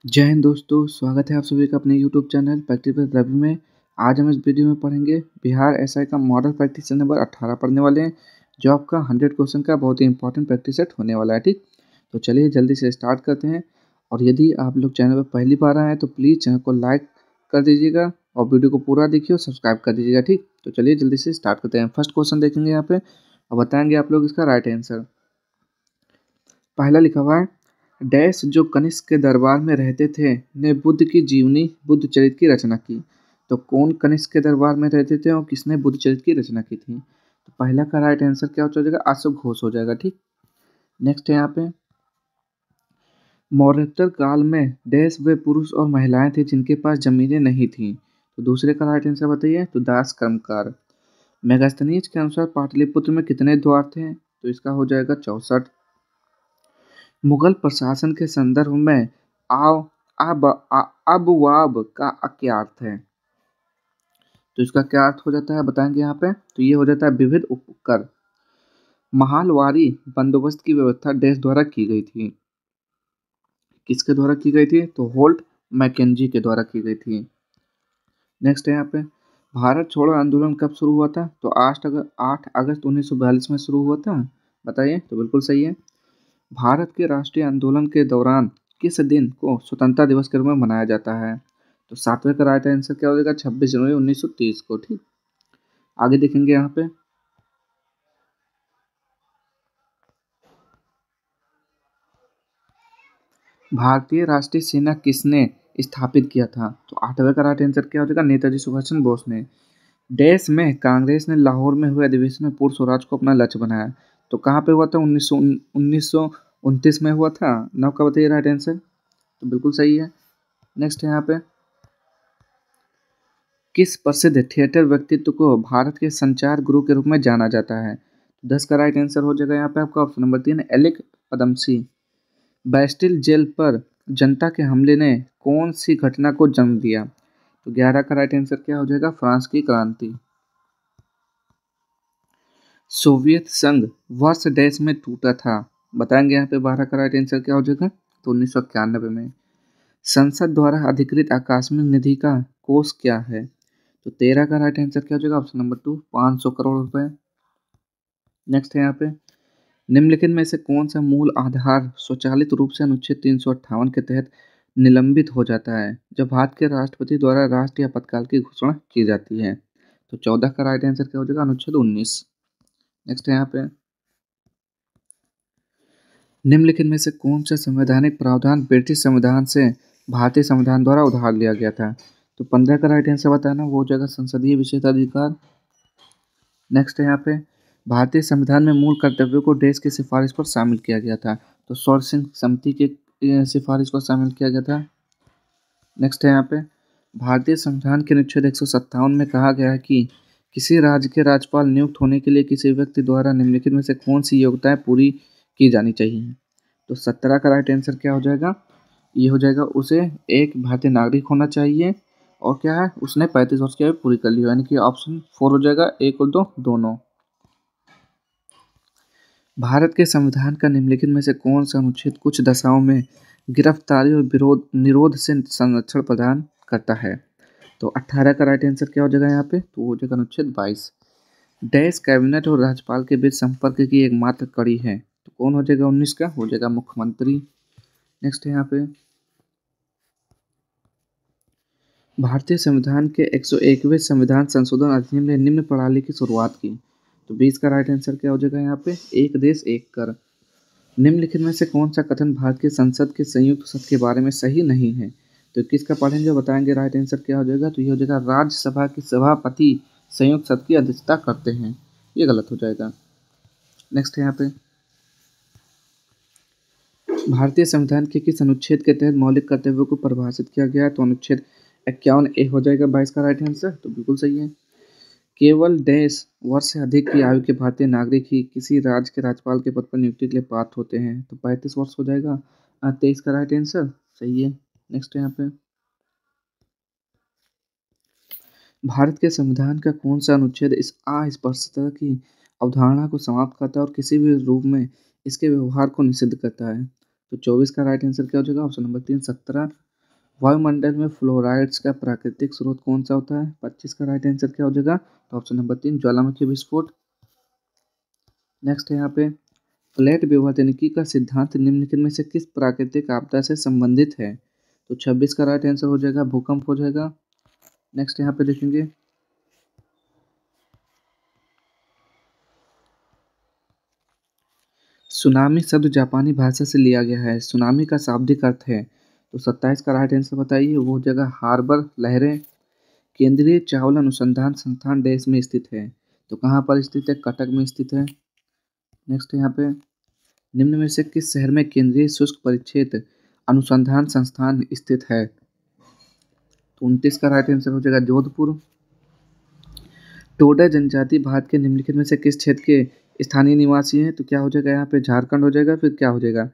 जय हिंद दोस्तों, स्वागत है आप सभी का अपने YouTube channel practice with Ravi में। आज हम इस वीडियो में पढ़ेंगे बिहार एसआई का मॉडल प्रैक्टिस नंबर 18 पढ़ने वाले हैं, जो आपका 100 क्वेश्चन का बहुत ही इंपॉर्टेंट प्रैक्टिस सेट होने वाला है। ठीक, तो चलिए जल्दी से स्टार्ट करते हैं। और यदि आप लोग चैनल पर पहली बार आए हैं तो प्लीज़ चैनल को लाइक कर दीजिएगा और वीडियो को पूरा देखिए और सब्सक्राइब कर दीजिएगा। ठीक, तो चलिए जल्दी से स्टार्ट करते हैं। फर्स्ट क्वेश्चन देखेंगे यहाँ पे और बताएंगे आप लोग इसका राइट आंसर। पहला लिखा हुआ है, डैश जो कनिष्क के दरबार में रहते थे ने बुद्ध की जीवनी बुद्ध चरित की रचना की। तो कौन कनिष्क के दरबार में रहते थे और किसने बुद्ध चरित की रचना की थी? तो पहला का राइट आंसर क्या हो जाएगा? अशोक घोष हो जाएगा। ठीक, नेक्स्ट है यहाँ पे, मौर्योत्तर काल में डैश वे पुरुष और महिलाएं थे जिनके पास जमीनें नहीं थीं। तो दूसरे का राइट आंसर बताइए। तो दास कर्मकार। मेगास्थनीज के अनुसार पाटलिपुत्र में कितने द्वार थे? तो इसका हो जाएगा 64। मुगल प्रशासन के संदर्भ में आव अब अबवाब का क्या अर्थ है? तो इसका क्या अर्थ हो जाता है बताएंगे यहाँ पे। तो ये हो जाता है विविध उपकर। महालवारी बंदोबस्त की व्यवस्था डैश द्वारा की गई थी। किसके द्वारा की गई थी? तो होल्ट मैकेंजी के द्वारा की गई थी। नेक्स्ट है यहाँ पे, भारत छोड़ो आंदोलन कब शुरू हुआ था? तो 8 अगस्त 1942 में शुरू हुआ था। बताइए। तो बिल्कुल सही है। भारत के राष्ट्रीय आंदोलन के दौरान किस दिन को स्वतंत्रता दिवस के रूप में मनाया जाता है? तो सातवें का राइट आंसर क्या हो जाएगा? 26 जनवरी 1930 को। ठीक, आगे देखेंगे यहाँ पे, भारतीय राष्ट्रीय सेना किसने स्थापित किया था? तो आठवें का राइट आंसर क्या हो जाएगा? नेताजी सुभाष चंद्र बोस ने। देश में कांग्रेस ने लाहौर में हुए अधिवेशन में पूर्ण स्वराज को अपना लक्ष्य बनाया। तो कहाँ पे हुआ था? 1929 में हुआ था। नौ का बताइए राइट आंसर। तो बिल्कुल सही है। नेक्स्ट है यहाँ पे, किस प्रसिद्ध थिएटर व्यक्तित्व को भारत के संचार गुरु के रूप में जाना जाता है? 10 का राइट आंसर हो जाएगा यहाँ पे आपका option number 3, Alyque Padamsee. Bastille jail पर जनता के हमले ने कौन सी घटना को जन्म दिया? तो 11 का राइट आंसर क्या हो जाएगा? फ्रांस की क्रांति। सोवियत संघ वर्ष डैश में टूटा था। बताएंगे यहाँ पे 12 का राइट आंसर क्या हो जाएगा? तो 1991 में। संसद द्वारा अधिकृत आकस्मिक निधि का कोष क्या है? तो 13 का राइट आंसर क्या हो जाएगा? ऑप्शन नंबर 2, 500 करोड़ रुपए। नेक्स्ट है यहाँ पे, निम्नलिखित में से कौन सा मूल आधार स्वचालित रूप से अनुच्छेद 358 के तहत निलंबित हो जाता है जब भारत के राष्ट्रपति द्वारा राष्ट्रीय आपातकाल की घोषणा की जाती है? तो 14 का राइट आंसर क्या हो जाएगा? अनुच्छेद 19। नेक्स्ट है यहाँ पे, निम्नलिखित में से कौन सा संवैधानिक प्रावधान ब्रिटिश संविधान से भारतीय संविधान द्वारा उधार लिया गया था? तो 15 का राइट आंसर बताना, वो हो जाएगा संसदीय विशेषाधिकार। नेक्स्ट है यहाँ पे, भारतीय संविधान में मूल कर्तव्यों को देश की सिफारिश पर शामिल किया गया था। तो स्वर्ण सिंह समिति के सिफारिश पर शामिल किया गया था। नेक्स्ट है यहाँ पे, भारतीय संविधान के अनुच्छेद 157 में कहा गया है कि किसी राज्य के राज्यपाल नियुक्त होने के लिए किसी व्यक्ति द्वारा निम्नलिखित में से कौन सी योग्यताएं पूरी की जानी चाहिए? तो 17 का राइट आंसर क्या हो जाएगा? ये हो जाएगा, उसे एक भारतीय नागरिक होना चाहिए और क्या है, उसने 35 वर्ष की आयु पूरी कर ली हो, यानी कि ऑप्शन 4 हो जाएगा, 1 और 2 दोनों। भारत के संविधान का निम्नलिखित में से कौन सा अनुच्छेद कुछ दशाओं में गिरफ्तारी और विरोध निरोध से संरक्षण प्रदान करता है? तो 18 का राइट आंसर क्या हो जाएगा यहाँ पे? तो हो जाएगा अनुच्छेद 22। डैश कैबिनेट और राज्यपाल के बीच संपर्क की एकमात्र कड़ी है। तो कौन हो जाएगा? 19 का हो जाएगा मुख्यमंत्री। नेक्स्ट है यहाँ पे, भारतीय संविधान के 101वें संविधान संशोधन अधिनियम ने निम्न प्रणाली की शुरुआत की। तो 20 का राइट आंसर क्या हो जाएगा यहाँ पे? एक देश एक कर। निम्नलिखित में से कौन सा कथन भारत की संसद के संयुक्त सत्र के बारे में सही नहीं है? तो किसका पढ़ेंगे बताएंगे राइट आंसर क्या हो जाएगा? तो ये हो जाएगा, राज्यसभा के सभापति संयुक्त सत्र की अध्यक्षता करते हैं। ये गलत हो जाएगा। नेक्स्ट है यहाँ पे, भारतीय संविधान के किस अनुच्छेद के तहत मौलिक कर्तव्यों को परिभाषित किया गया है? तो अनुच्छेद 51A हो जाएगा 22 का राइट आंसर। तो बिल्कुल सही है। केवल डैश वर्ष से अधिक की आयु के भारतीय नागरिक ही किसी राज्य के राज्यपाल के पद पर नियुक्ति के लिए पात्र होते हैं। तो 35 वर्ष हो जाएगा। 23 का राइट आंसर सही है। नेक्स्ट है यहाँ पे, भारत के संविधान का कौन सा अनुच्छेद इस अस्पष्टता की अवधारणा को समाप्त करता है और किसी भी रूप में इसके व्यवहार को निषिद्ध करता है? तो 24 का राइट आंसर क्या हो जाएगा? Option number 3, 17। वायुमंडल में फ्लोराइड्स का प्राकृतिक स्रोत कौन सा होता है? 25 का राइट आंसर क्या हो जाएगा? तो ऑप्शन नंबर 3 ज्वालामुखी विस्फोट। नेक्स्ट है यहाँ पे फ्लैट विवर्तनिकी का सिद्धांत निम्नलिखित में से किस प्राकृतिक आपदा से संबंधित है? तो 26 का राइट आंसर हो जाएगा भूकंप हो जाएगा। नेक्स्ट यहाँ पे देखेंगे सुनामी शब्द जापानी भाषा से लिया गया है। सुनामी का शाब्दिक अर्थ है। तो 27 का राइट आंसर बताइए। वो जगह हार्बर लहरें। केंद्रीय चावल अनुसंधान संस्थान देश में स्थित है। तो कहाँ पर स्थित है? कटक में स्थित है। नेक्स्ट यहाँ पे निम्न में से किस शहर में केंद्रीय शुष्क परिक्षेत्र अनुसंधान संस्थान स्थित है? तो 29 का राइट आंसर हो जाएगा जोधपुर। टोडा जनजाति भारत के निम्नलिखित में से किस क्षेत्र के स्थानीय निवासी हैं? तो क्या हो जाएगा यहाँ पे? झारखंड हो जाएगा। फिर क्या हो जाएगा?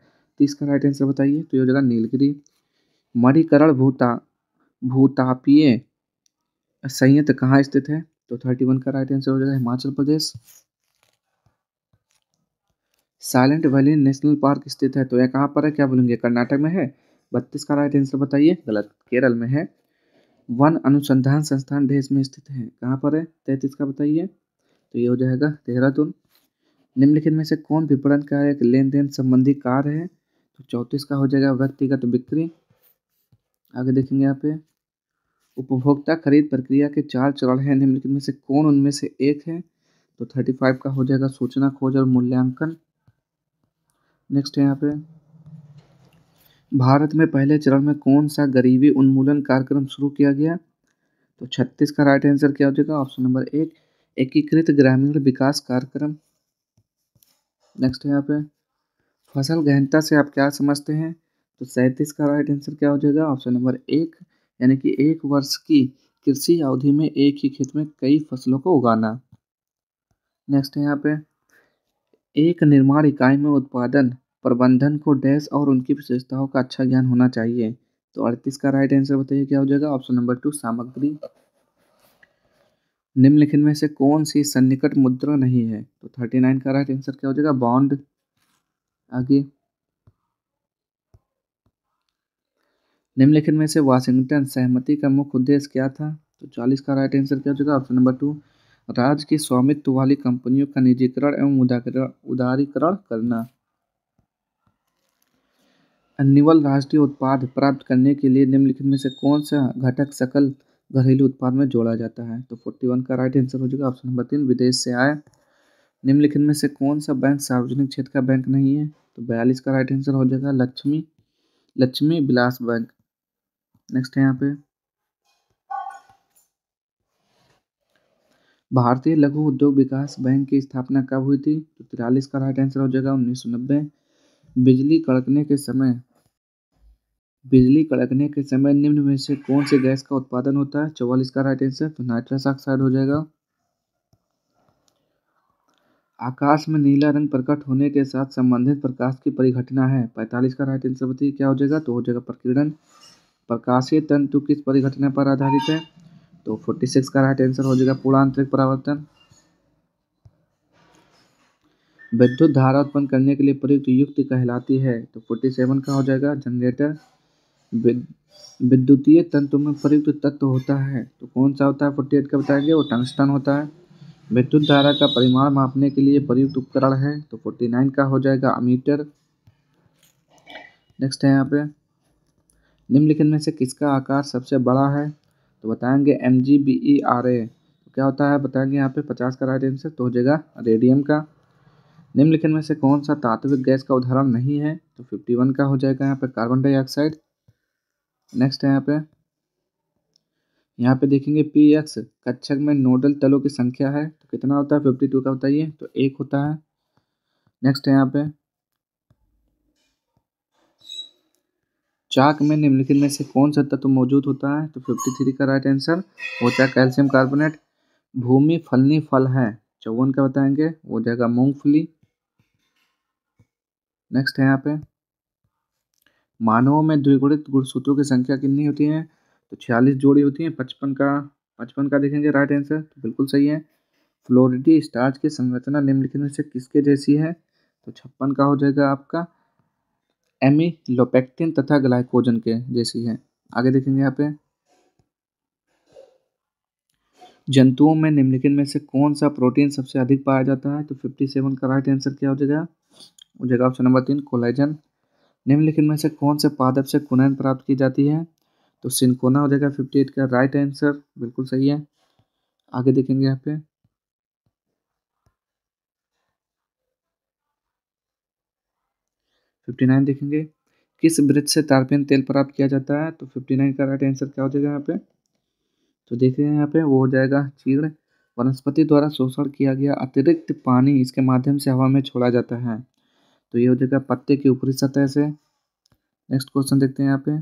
30 का राइट आंसर बताइए। तो ये हो जाएगा नीलगिरी। मणिकरण भूतापीय संयंत्र कहाँ स्थित है? तो 31 का राइट आंसर हो जाएगा Himachal Pradesh. Silent valley national park स्थित है। तो यह कहाँ पर है? क्या बोलेंगे? कर्नाटक में है। 32 का राइट आंसर बताइए। गलत, केरल में है। वन अनुसंधान संस्थान देश में स्थित है। कहाँ पर है? 33 का बताइए। तो ये हो जाएगा देहरादून। निम्नलिखित में से कौन विपणन का एक लेन देन संबंधी कार्य है? तो 34 का हो जाएगा व्यक्तिगत बिक्री। आगे देखेंगे यहाँ पे उपभोक्ता खरीद प्रक्रिया के 4 चरण हैं। निम्नलिखित में से कौन उनमें से एक है? तो 35 का हो जाएगा सूचना खोज और मूल्यांकन। नेक्स्ट है यहाँ पे भारत में पहले चरण में कौन सा गरीबी उन्मूलन कार्यक्रम शुरू किया गया? तो 36 का राइट आंसर क्या हो जाएगा? ऑप्शन नंबर 1 एकीकृत ग्रामीण विकास कार्यक्रम। नेक्स्ट है यहाँ पे फसल गहनता से आप क्या समझते हैं? तो 37 का राइट आंसर क्या हो जाएगा? ऑप्शन नंबर 1 यानी कि 1 वर्ष की कृषि अवधि में एक ही खेत में कई फसलों को उगाना। नेक्स्ट है यहाँ पे एक निर्माण इकाई में उत्पादन प्रबंधन को डैश और उनकी विशेषताओं का अच्छा ज्ञान होना चाहिए। तो 38 का राइट आंसर बताइए क्या हो जाएगा? ऑप्शन नंबर 2 सामग्री। निम्नलिखित में से कौन सी सन्निकट मुद्रा नहीं है? तो 39 का राइट आंसर क्या हो जाएगा? बॉन्ड। आगे निम्नलिखित में से वाशिंगटन सहमति का मुख्य उद्देश्य क्या था? तो 40 का राइट आंसर क्या हो जाएगा? ऑप्शन नंबर 2 राज्य की स्वामित्व वाली कंपनियों का निजीकरण एवं उदारीकरण करना। निवल राष्ट्रीय उत्पाद प्राप्त करने के लिए निम्नलिखित में से कौन सा घटक सकल घरेलू उत्पाद में जोड़ा जाता है? तो 41 का राइट आंसर हो जाएगा ऑप्शन नंबर 3 विदेश से आय। निम्नलिखित में से कौन सा बैंक सार्वजनिक क्षेत्र का बैंक नहीं है? तो 42 का राइट आंसर हो जाएगा लक्ष्मी विलास बैंक। नेक्स्ट है यहाँ पे भारतीय लघु उद्योग विकास बैंक की स्थापना कब हुई थी? तो 43 का राइट आंसर हो जाएगा 1990। बिजली कड़कने के समय निम्न में से कौन से गैस का उत्पादन होता है? 44 का राइट आंसर तो नाइट्रस ऑक्साइड हो जाएगा। आकाश में नीला रंग प्रकट होने के साथ संबंधित प्रकाश की परिघटना है। 45 का राइट आंसर बताइए क्या हो जाएगा? तो हो जाएगा प्रकीर्णन। प्रकाशीय तंतु किस परिघटना पर आधारित है? तो 46 का राइट आंसर हो जाएगा पूर्णांतरिक परावर्तन। विद्युत धारा उत्पन्न करने के लिए प्रयुक्त युक्ति कहलाती है। तो 47 का हो जाएगा जनरेटर। विद्युतीय तंतु में प्रयुक्त तत्व होता है तो कौन सा होता है? 48 का बताएंगे। वो टंगस्टन होता है। विद्युत धारा का परिमाण मापने के लिए प्रयुक्त उपकरण है तो 49 का हो जाएगा अमीटर। नेक्स्ट है यहाँ पे निम्नलिखित में से किसका आकार सबसे बड़ा है? तो बताएंगे MgBeRa। तो क्या होता है बताएंगे यहाँ पे? 50 का राइट आंसर तो हो जाएगा रेडियम का। निम्नलिखित में से कौन सा तात्विक गैस का उदाहरण नहीं है? तो 51 का हो जाएगा यहाँ पे कार्बन डाइऑक्साइड। नेक्स्ट है यहाँ पे देखेंगे px कक्षक में नोडल तलों की संख्या है तो कितना होता है? 52 का बताइए। तो 1 होता है। नेक्स्ट है यहाँ पे चाक में निम्नलिखित में से कौन सा तत्व मौजूद होता है? तो 53 का राइट आंसर होता है कैल्शियम कार्बोनेट। भूमि फलनी फल है 54 का बताएंगे। हो जाएगा मूंगफली। नेक्स्ट है यहाँ पे मानवों में द्विगुणित गुणसूत्रों की संख्या कितनी होती है? तो 46 जोड़ी होती है। 55 का देखेंगे राइट आंसर तो बिल्कुल सही है। फ्लोरिडी स्टार्च की संरचना निम्नलिखित में से किसके जैसी है? तो 56 का हो जाएगा आपका एमिलोपेक्टिन तथा ग्लाइकोजन के जैसी है। आगे देखेंगे यहाँ पे, जंतुओं में निम्नलिखित में से कौन सा प्रोटीन सबसे अधिक पाया जाता है? तो 57 का राइट आंसर क्या हो जाएगा ऑप्शन नंबर 3 कोलेजन। निम्नलिखित में से कौन से पादप से कुनैन प्राप्त की जाती है? तो सिनकोना हो जाएगा 58 का राइट आंसर, बिल्कुल सही है। आगे देखेंगे यहाँ पे, फिफ्टी नाइन देखेंगे, किस वृक्ष से तारपीन तेल प्राप्त किया जाता है? तो 59 का राइट आंसर क्या हो जाएगा यहाँ पे? तो देख रहे हैं यहाँ पे, वो हो जाएगा चीड़। वनस्पति द्वारा शोषण किया गया अतिरिक्त पानी इसके माध्यम से हवा में छोड़ा जाता है, तो ये हो जाएगा पत्ते की ऊपरी सतह से। नेक्स्ट क्वेश्चन देखते हैं यहाँ पे,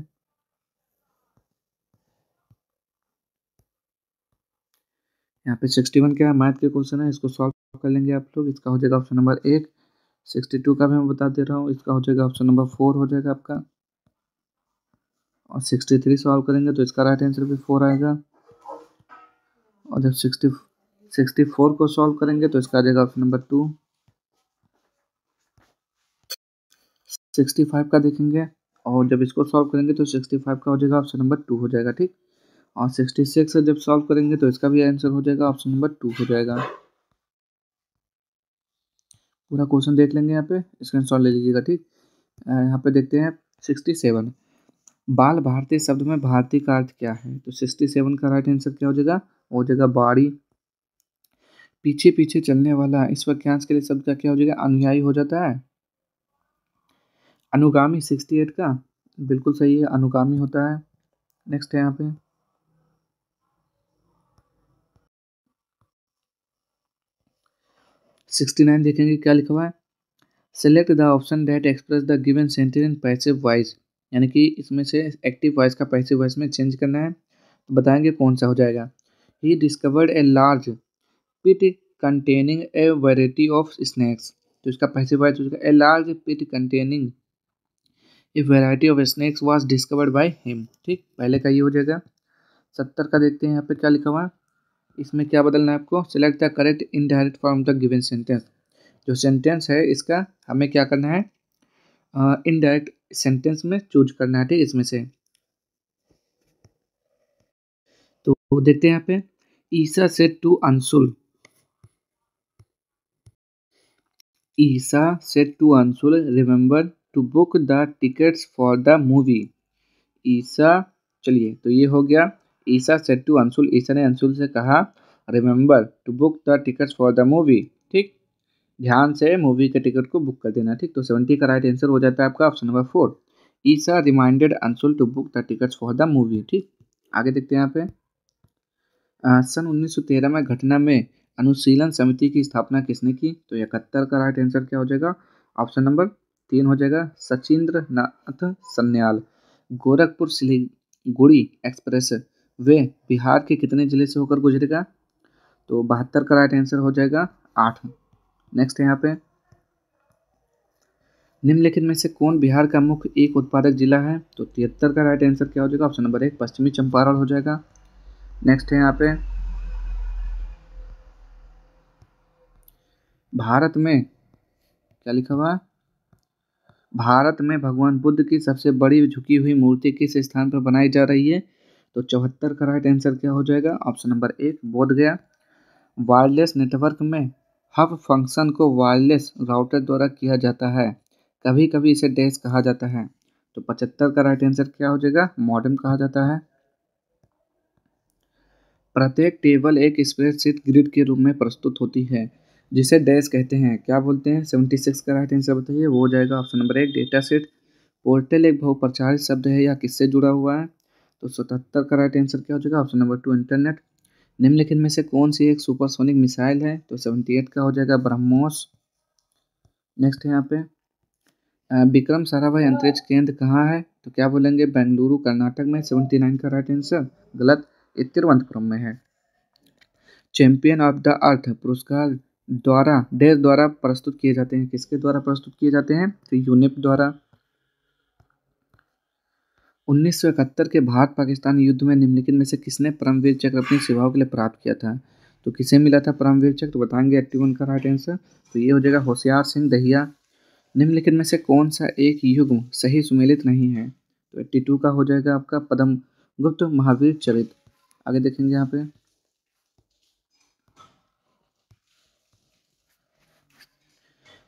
यहाँ पे 61 क्या मैथ के क्वेश्चन है, इसको सॉल्व कर लेंगे आप लोग। इसका हो जाएगा ऑप्शन नंबर 1। 62 का भी मैं बता दे रहा हूँ, इसका हो जाएगा ऑप्शन नंबर 4 हो जाएगा आपका। और 63 सॉल्व करेंगे तो इसका राइट आंसर भी 4 आएगा। और जब 64 को सॉल्व करेंगे तो इसका आ जाएगा ऑप्शन नंबर 2। 65 का देखेंगे और जब इसको सॉल्व करेंगे तो 65 का हो जाएगा ऑप्शन नंबर 2 हो जाएगा, ठीक। और 66 से जब सॉल्व करेंगे तो इसका भी आंसर हो जाएगा ऑप्शन नंबर 2 हो जाएगा। पूरा क्वेश्चन देख लेंगे, यहाँ पे स्क्रीनशॉट ले लीजिएगा, ठीक। यहाँ पे देखते हैं 67, बाल भारतीय शब्द में भारतीय का अर्थ क्या है? तो 67 का राइट आंसर क्या हो जाएगा बाड़ी। पीछे पीछे चलने वाला इस वाक्यांश के लिए शब्द का क्या हो जाएगा? अनुयायी हो जाता है। अनुगामी 68 का बिल्कुल सही है, अनुगामी होता है। नेक्स्ट है यहाँ पे, सिक्सटी नाइन देखेंगे क्या लिखा हुआ है, select the option that express the given sentence in passive voice, यानी कि इसमें से एक्टिव वॉइस का पैसिव वॉइस में चेंज करना है, तो बताएंगे कौन सा हो जाएगा। He discovered a large pit containing a variety of snacks, तो इसका पैसिव वॉइस हो जाएगा a large pit containing a variety of snacks was discovered by him, ठीक। पहले का ये हो जाएगा। 70 का देखते हैं यहाँ पे क्या लिखा हुआ है, इसमें क्या बदलना है आपको, select the correct indirect form the given sentence, जो सेंटेंस है इसका हमें क्या करना है, इनडायरेक्ट सेंटेंस में चूज करना है, ठीक। इसमें से तो देखते हैं यहाँ पे, Isa said to Anshul, Isa said to Anshul remember to book the tickets for the movie. Isa, चलिए तो ये हो गया, ईसा सेड टू अंशुल, ईसा ने अंशुल से कहा remember to book the tickets for the movie, ठीक। ध्यान से मूवी के टिकट को बुक कर देना, ठीक। तो 70 का राइट आंसर हो जाता है आपका option number 4, Isha reminded Anshul to book the tickets for the movie, ठीक। आगे देखते हैं यहाँ पे, सन 1913 में घटना में अनुशीलन समिति की स्थापना किसने की? तो 71 का राइट आंसर क्या हो जाएगा, ऑप्शन नंबर 3 हो जाएगा सचिंद्र नाथ सन्याल। गोरखपुर सिलीगुड़ी एक्सप्रेस वे बिहार के कितने जिले से होकर गुजरेगा? तो 72 का राइट आंसर हो जाएगा 8। नेक्स्ट है यहाँ पे, निम्नलिखित में से कौन बिहार का मुख्य एक उत्पादक जिला है? तो 73 का राइट आंसर क्या हो जाएगा, ऑप्शन नंबर 1 पश्चिमी चंपारण हो जाएगा। नेक्स्ट है यहाँ पे, भारत में क्या लिखा हुआ है, भारत में भगवान बुद्ध की सबसे बड़ी झुकी हुई मूर्ति किस स्थान पर बनाई जा रही है? तो 74 का राइट आंसर क्या हो जाएगा, ऑप्शन नंबर 1 बोध गया। वायरलेस नेटवर्क में हब फंक्शन को वायरलेस राउटर द्वारा किया जाता है, कभी कभी इसे डैश कहा जाता है, तो 75 का राइट आंसर क्या हो जाएगा, मॉडेम कहा जाता है। प्रत्येक टेबल एक स्प्रेडशीट ग्रिड के रूप में प्रस्तुत होती है, जिसे डैश कहते हैं, क्या बोलते हैं? 76 का राइट आंसर बताइए, वो हो जाएगा option number 1 data set. Portal एक बहुप्रचारित शब्द है या किससे जुड़ा हुआ है? तो 77 का राइट आंसर क्या हो जाएगा, ऑप्शन नंबर 2 इंटरनेट। निम्नलिखित में से कौन सी एक सुपरसोनिक मिसाइल है? तो 78 का हो जाएगा ब्रह्मोस। नेक्स्ट है यहाँ पे, विक्रम साराभाई अंतरिक्ष केंद्र कहाँ है? तो क्या बोलेंगे, बेंगलुरु कर्नाटक में। 79 का राइट आंसर गलत, ये तिरुवनंतपुरम में है। चैंपियन ऑफ द अर्थ पुरस्कार द्वारा देश द्वारा प्रस्तुत किए जाते हैं, किसके द्वारा प्रस्तुत किए जाते हैं? तो यूनिप द्वारा। 1971 के भारत पाकिस्तान युद्ध में निम्नलिखित में से किसने परमवीर चक्र अपनी सेवाओं के लिए प्राप्त किया था? तो किसे मिला था परमवीर चक्र? तो बताएंगे 81 का राइट आंसर, तो ये हो जाएगा होशियार सिंह दहिया। निम्नलिखित में से कौन सा एक युग्म सही सुमेलित नहीं है? तो 82 का हो जाएगा आपका पद्म गुप्त महावीर चरित। आगे देखेंगे यहाँ पे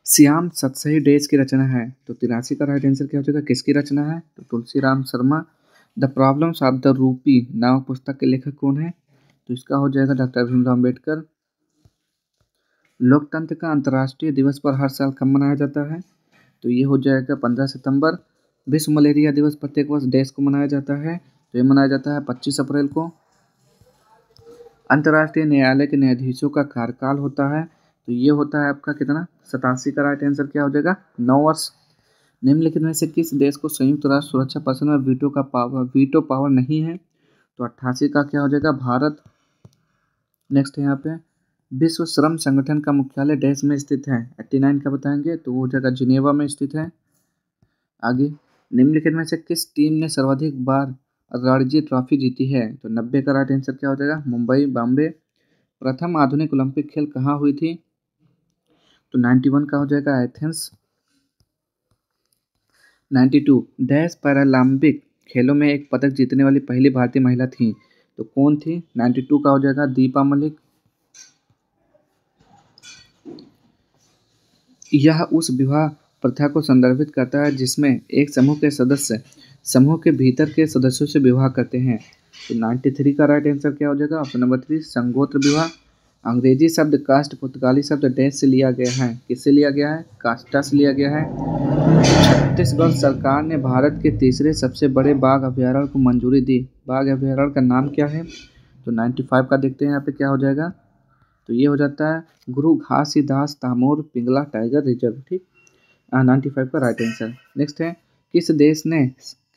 श्याम सतसही डेज की रचना है, तो 83 का राइट आंसर क्या हो जाएगा, किसकी रचना है, तो Tulsiram Sharma. The problems of the rupee नाम पुस्तक के लेखक कौन है, तो इसका हो जाएगा डॉक्टर भीमराव अम्बेडकर। लोकतंत्र का अंतर्राष्ट्रीय दिवस पर हर साल कब मनाया जाता है, तो ये हो जाएगा 15 सितंबर। विश्व मलेरिया दिवस प्रत्येक वर्ष देश को मनाया जाता है, तो ये मनाया जाता है 25 अप्रैल को। अंतर्राष्ट्रीय न्यायालय के न्यायाधीशों का कार्यकाल होता है, तो ये होता है आपका कितना, 87 का राइट आंसर क्या हो जाएगा, 9 वर्ष। निम्नलिखित में से किस देश को संयुक्त राष्ट्र सुरक्षा परिषद में वीटो पावर नहीं है, तो 88 का क्या हो जाएगा, भारत। नेक्स्ट है यहाँ पे विश्व श्रम संगठन का मुख्यालय देश में स्थित है, 89 का बताएंगे, तो वो जगह जिनेवा में स्थित है। आगे निम्नलिखित में से किस टीम ने सर्वाधिक बार रणजी ट्रॉफी जीती है, तो 90 का राइट आंसर क्या हो जाएगा, मुंबई बॉम्बे। प्रथम आधुनिक ओलंपिक खेल कहाँ हुई थी, तो 91 का हो जाएगा एथेंस। 92 डैश पैरालंपिक खेलों में एक पदक जीतने वाली पहली भारतीय महिला थी, तो कौन थी, 92 का हो जाएगा दीपा मलिक। यह उस विवाह प्रथा को संदर्भित करता है जिसमें एक समूह के सदस्य समूह के भीतर के सदस्यों से विवाह करते हैं, तो 93 का राइट आंसर क्या हो जाएगा, ऑप्शन नंबर 3 संगोत्र विवाह। अंग्रेजी शब्द कास्ट पुर्तगाली शब्द डैश से लिया गया है, किससे लिया गया है, कास्टा से लिया गया है। छत्तीसगढ़ सरकार ने भारत के तीसरे सबसे बड़े बाघ अभयारण्य को मंजूरी दी, बाघ अभयारण्य का नाम क्या है, तो 95 का देखते हैं यहाँ पे क्या हो जाएगा, तो ये हो जाता है गुरु घासीदास दामोर पिंगला टाइगर रिजर्व, ठीक। 95 का राइट आंसर। नेक्स्ट है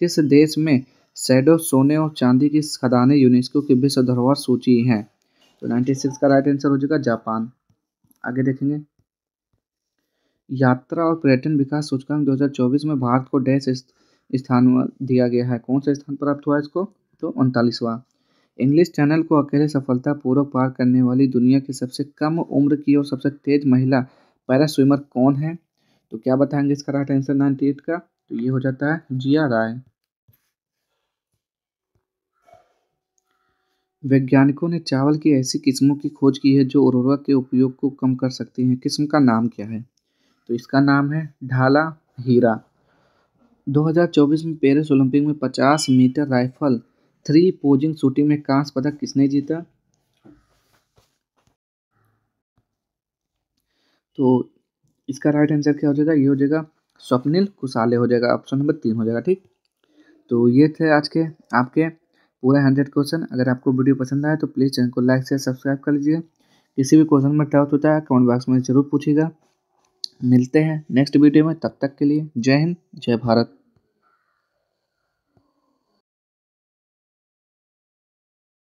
किस देश में शैडो सोने और चांदी की खदानें यूनेस्को की विश्व धरोहर सूची हैं, तो 96 का राइट आंसर हो जाएगा जापान। आगे देखेंगे यात्रा और पर्यटन विकास सूचकांक 2024 में भारत को डैश स्थान दिया गया है, कौन सा स्थान प्राप्त हुआ इसको, तो 39वां। इंग्लिश चैनल को अकेले सफलतापूर्वक पार करने वाली दुनिया की सबसे कम उम्र की और सबसे तेज महिला पैरा स्विमर कौन है, तो क्या बताएंगे इसका राइट आंसर 98 का, तो ये हो जाता है जिया राय। वैज्ञानिकों ने चावल की ऐसी किस्मों की खोज की है जो उर्वरक के उपयोग को कम कर सकती हैं, किस्म का नाम क्या है, तो इसका नाम है ढाला हीरा। 2024 में पेरिस ओलंपिक में 50 मीटर राइफल 3 पोजिंग शूटिंग में कांस्य पदक किसने जीता, तो इसका राइट आंसर क्या हो जाएगा, ये हो जाएगा स्वप्निल कुसाले हो जाएगा, ऑप्शन नंबर 3 हो जाएगा, ठीक। तो ये थे आज के आपके पूरे 100 क्वेश्चन। अगर आपको वीडियो पसंद आए तो प्लीज़ चैनल को लाइक से सब्सक्राइब कर लीजिए। किसी भी क्वेश्चन में डाउट होता है कमेंट बॉक्स में ज़रूर पूछिएगा। मिलते हैं नेक्स्ट वीडियो में, तब तक के लिए जय हिंद जय भारत।